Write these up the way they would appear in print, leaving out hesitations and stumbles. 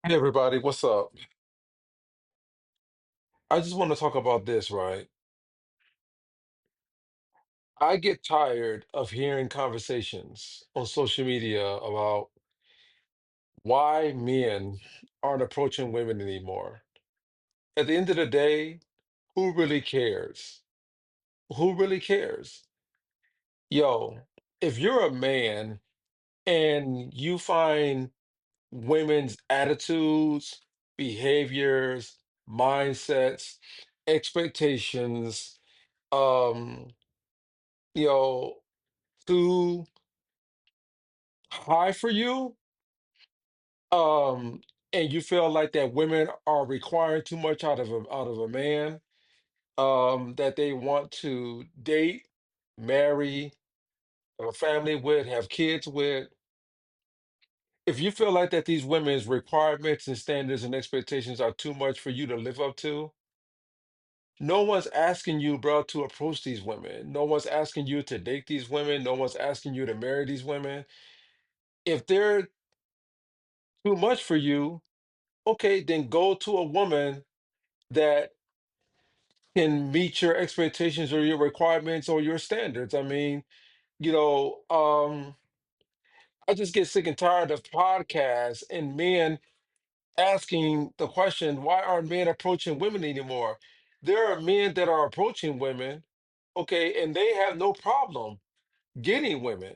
Hey everybody, what's up? I just want to talk about this, right? I get tired of hearing conversations on social media about why men aren't approaching women anymore. At the end of the day, who really cares? Who really cares? Yo, if you're a man and you find women's attitudes, behaviors, mindsets, expectations, um, you know, too high for you, um, and you feel like that women are requiring too much out of a man, that they want to date, marry, have a family with, have kids with. If you feel like that these women's requirements and standards and expectations are too much for you to live up to, no one's asking you, bro, to approach these women. No one's asking you to date these women. No one's asking you to marry these women. If they're too much for you, okay, then go to a woman that can meet your expectations or your requirements or your standards. I mean, I just get sick and tired of podcasts and men asking the question, why aren't men approaching women anymore? There are men that are approaching women, okay, and they have no problem getting women.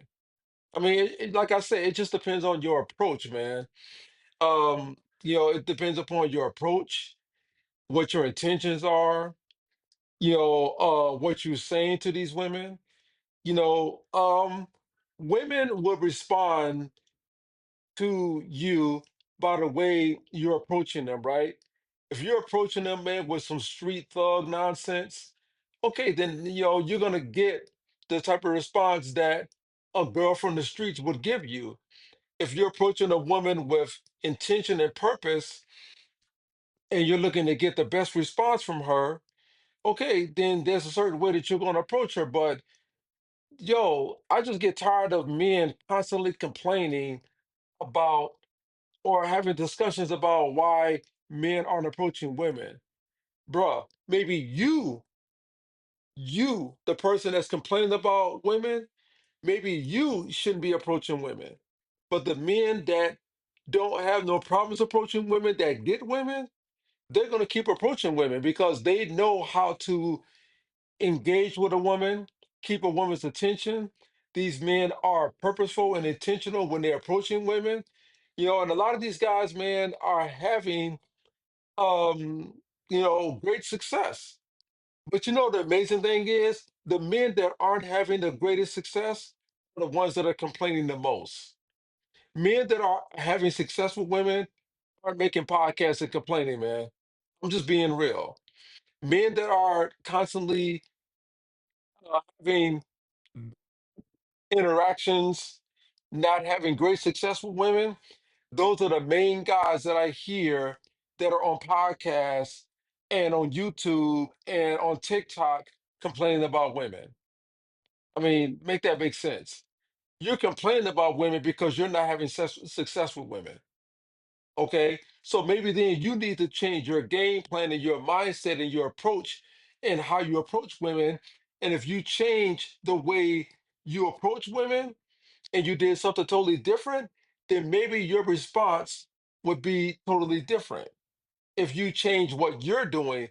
I mean, like I said, it just depends on your approach, man. It depends upon your approach, what your intentions are, what you're saying to these women. you know um Women will respond to you by the way you're approaching them, right? If you're approaching them, man, with some street thug nonsense, okay, then you're gonna get the type of response that a girl from the streets would give you. If you're approaching a woman with intention and purpose and you're looking to get the best response from her, okay, then there's a certain way that you're going to approach her. But yo, I just get tired of men constantly complaining about or having discussions about why men aren't approaching women. Bruh, maybe the person that's complaining about women, maybe you shouldn't be approaching women. But the men that don't have no problems approaching women, that get women, they're going to keep approaching women because they know how to engage with a woman, keep a woman's attention. These men are purposeful and intentional when they're approaching women. And a lot of these guys, man, are having great success. But the amazing thing is the men that aren't having the greatest success are the ones that are complaining the most. Men that are having successful women aren't making podcasts and complaining, man. I'm just being real. Men that are constantly having interactions, not having great success with women, those are the main guys that I hear that are on podcasts and on YouTube and on TikTok complaining about women. I mean, make that make sense. You're complaining about women because you're not having success with women. Okay. So maybe then you need to change your game plan and your mindset and your approach and how you approach women. And if you change the way you approach women, and you did something totally different, then maybe your response would be totally different. If you change what you're doing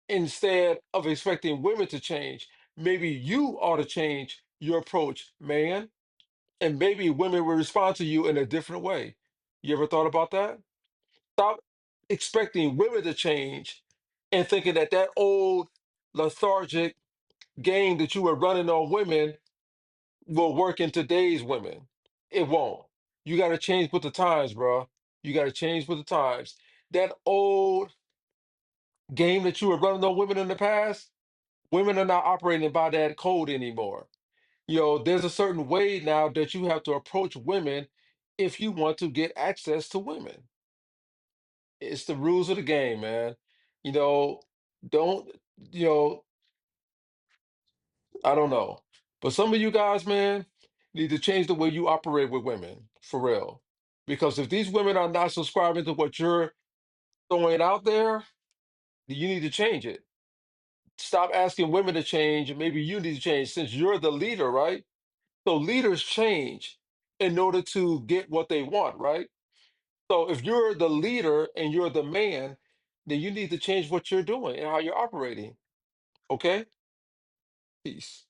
instead of expecting women to change, maybe you ought to change your approach, man, and maybe women will respond to you in a different way. You ever thought about that? Stop expecting women to change and thinking that that old lethargic game that you were running on women will work in today's women. It won't. You got to change with the times, bro. You got to change with the times. That old game that you were running on women in the past, women are not operating by that code anymore. There's a certain way now that you have to approach women if you want to get access to women. It's the rules of the game, man. You know, don't, you know, I don't know. But some of you guys, man, need to change the way you operate with women, for real. Because if these women are not subscribing to what you're throwing out there, you need to change it. Stop asking women to change. Maybe you need to change since you're the leader, right? So leaders change in order to get what they want, right? So if you're the leader and you're the man, then you need to change what you're doing and how you're operating. Okay? Peace.